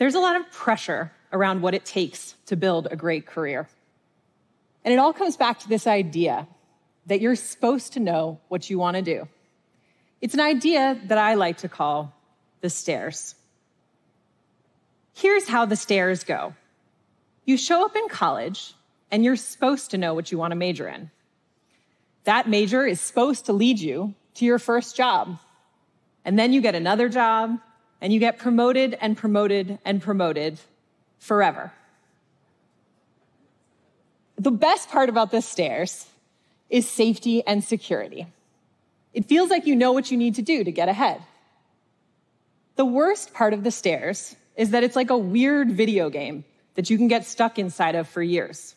there's a lot of pressure around what it takes to build a great career. And it all comes back to this idea that you're supposed to know what you want to do. It's an idea that I like to call the stairs. Here's how the stairs go. You show up in college, and you're supposed to know what you want to major in. That major is supposed to lead you to your first job. And then you get another job, and you get promoted and promoted and promoted forever. The best part about the stairs is safety and security. It feels like you know what you need to do to get ahead. The worst part of the stairs is that it's like a weird video game that you can get stuck inside of for years.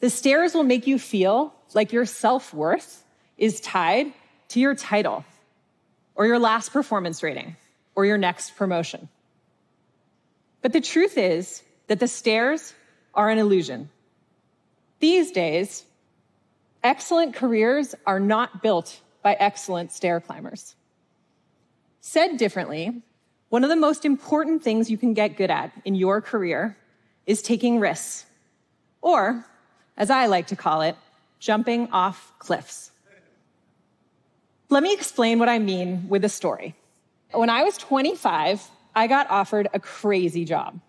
The stairs will make you feel like your self-worth is tied to your title, or your last performance rating, or your next promotion. But the truth is that the stairs are an illusion. These days, excellent careers are not built by excellent stair climbers. Said differently, one of the most important things you can get good at in your career is taking risks, or, as I like to call it, jumping off cliffs. Let me explain what I mean with a story. When I was 25, I got offered a crazy job.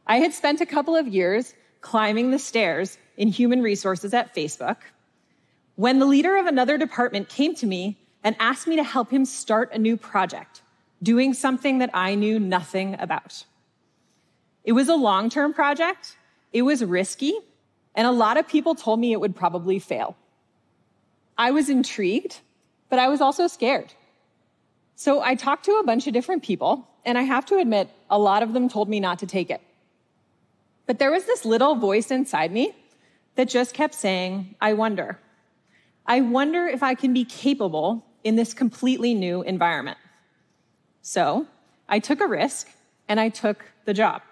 I had spent a couple of years climbing the stairs in human resources at Facebook when the leader of another department came to me and asked me to help him start a new project, doing something that I knew nothing about. It was a long-term project, it was risky, and a lot of people told me it would probably fail. I was intrigued, but I was also scared. So I talked to a bunch of different people, and I have to admit, a lot of them told me not to take it. But there was this little voice inside me that just kept saying, I wonder if I can be capable in this completely new environment. So I took a risk, and I took the job.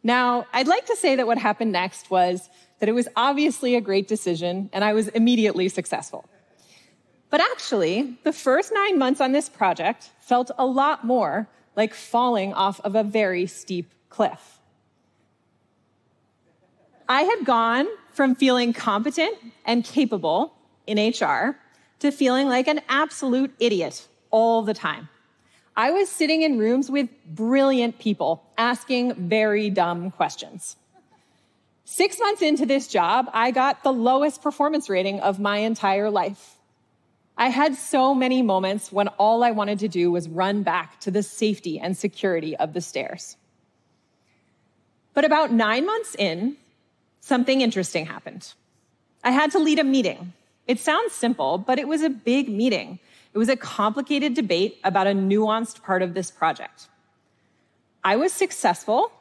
Now, I'd like to say that what happened next was that it was obviously a great decision, and I was immediately successful. But actually, the first 9 months on this project felt a lot more like falling off of a very steep cliff. I had gone from feeling competent and capable in HR to feeling like an absolute idiot all the time. I was sitting in rooms with brilliant people asking very dumb questions. 6 months into this job, I got the lowest performance rating of my entire life. I had so many moments when all I wanted to do was run back to the safety and security of the stairs. But about 9 months in, something interesting happened. I had to lead a meeting. It sounds simple, but it was a big meeting. It was a complicated debate about a nuanced part of this project. I was successful,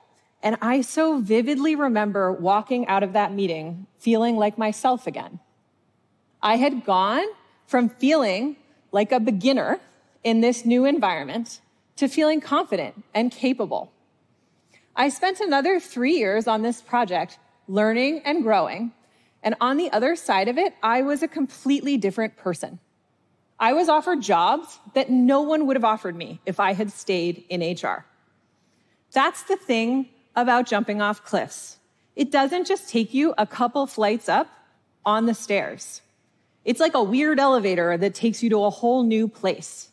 and I so vividly remember walking out of that meeting feeling like myself again. I had gone from feeling like a beginner in this new environment to feeling confident and capable. I spent another 3 years on this project learning and growing, and on the other side of it, I was a completely different person. I was offered jobs that no one would have offered me if I had stayed in HR. That's the thing about jumping off cliffs. It doesn't just take you a couple flights up on the stairs. It's like a weird elevator that takes you to a whole new place.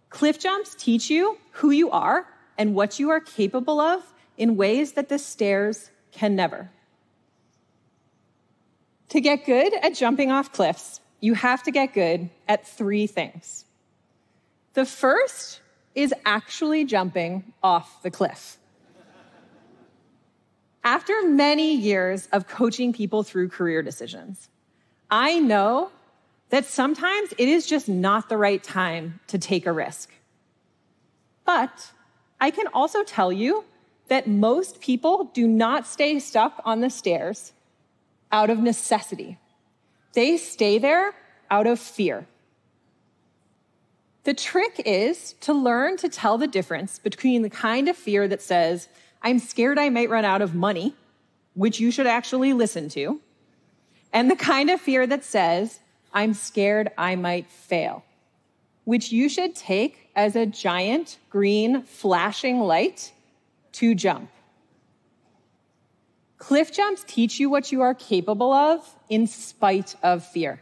Cliff jumps teach you who you are and what you are capable of in ways that the stairs can never. To get good at jumping off cliffs, you have to get good at 3 things. The first is actually jumping off the cliff. After many years of coaching people through career decisions, I know that sometimes it is just not the right time to take a risk. But I can also tell you that most people do not stay stuck on the stairs out of necessity. They stay there out of fear. The trick is to learn to tell the difference between the kind of fear that says, I'm scared I might run out of money, which you should actually listen to, and the kind of fear that says, I'm scared I might fail. which you should take as a giant green flashing light to jump. Cliff jumps teach you what you are capable of in spite of fear.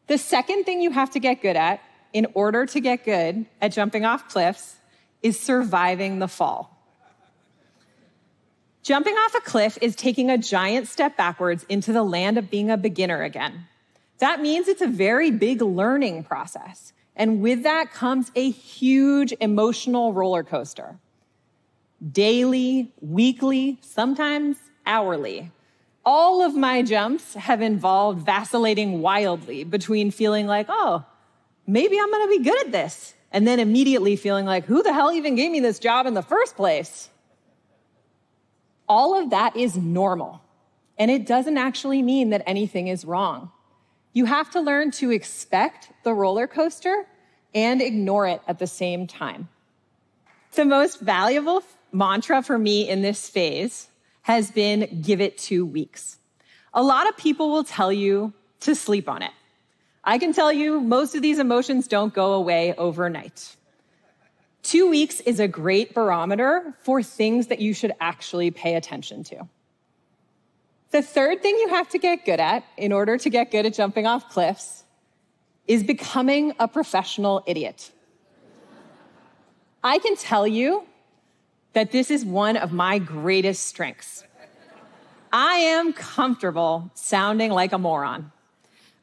The second thing you have to get good at in order to get good at jumping off cliffs is surviving the fall. Jumping off a cliff is taking a giant step backwards into the land of being a beginner again. That means it's a very big learning process. And with that comes a huge emotional roller coaster. Daily, weekly, sometimes hourly. All of my jumps have involved vacillating wildly between feeling like, oh, maybe I'm going to be good at this, and then immediately feeling like, who the hell even gave me this job in the first place? All of that is normal, and it doesn't actually mean that anything is wrong. You have to learn to expect the roller coaster and ignore it at the same time. The most valuable mantra for me in this phase has been give it 2 weeks. A lot of people will tell you to sleep on it. I can tell you most of these emotions don't go away overnight. 2 weeks is a great barometer for things that you should actually pay attention to. The third thing you have to get good at in order to get good at jumping off cliffs is becoming a professional idiot. I can tell you that this is one of my greatest strengths. I am comfortable sounding like a moron.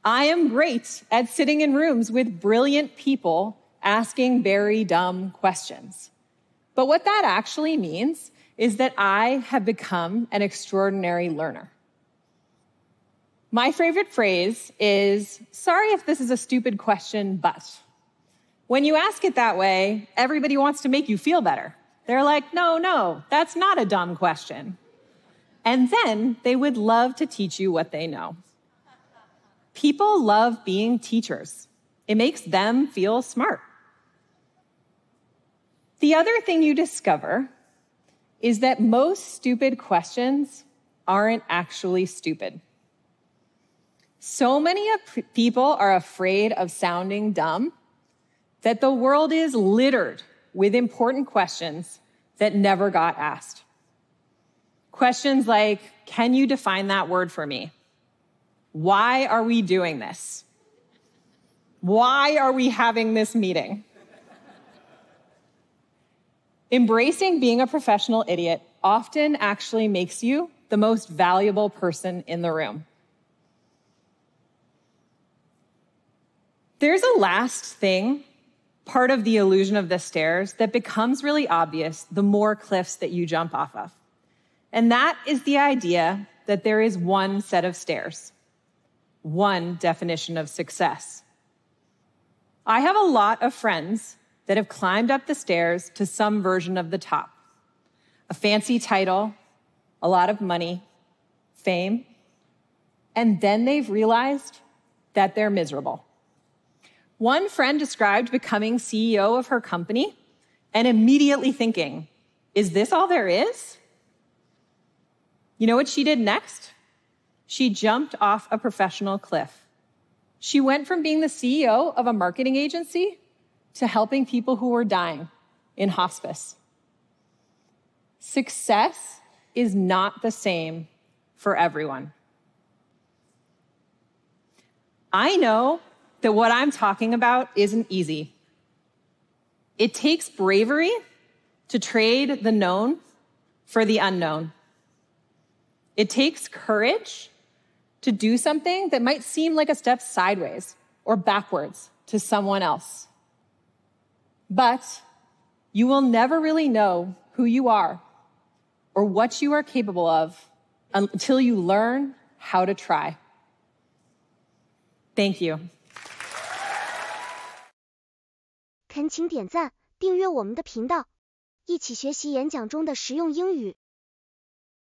I am great at sitting in rooms with brilliant people asking very dumb questions. But what that actually means is that I have become an extraordinary learner. My favorite phrase is, sorry if this is a stupid question, but. When you ask it that way, everybody wants to make you feel better. They're like, no, that's not a dumb question. And then they would love to teach you what they know. People love being teachers. It makes them feel smart. The other thing you discover is that most stupid questions aren't actually stupid. So many people are afraid of sounding dumb that the world is littered with important questions that never got asked. Questions like, can you define that word for me? Why are we doing this? Why are we having this meeting? Embracing being a professional idiot often actually makes you the most valuable person in the room. There's a last thing, part of the illusion of the stairs, that becomes really obvious the more cliffs that you jump off of. And that is the idea that there is one set of stairs, one definition of success. I have a lot of friends that have climbed up the stairs to some version of the top. A fancy title, a lot of money, fame, and then they've realized that they're miserable. One friend described becoming CEO of her company and immediately thinking, is this all there is? You know what she did next? She jumped off a professional cliff. She went from being the CEO of a marketing agency to helping people who were dying in hospice. Success is not the same for everyone. I know that what I'm talking about isn't easy. It takes bravery to trade the known for the unknown. It takes courage to do something that might seem like a step sideways or backwards to someone else. But you will never really know who you are or what you are capable of until you learn how to try. Thank you. 恳请点赞，订阅我们的频道，一起学习演讲中的实用英语。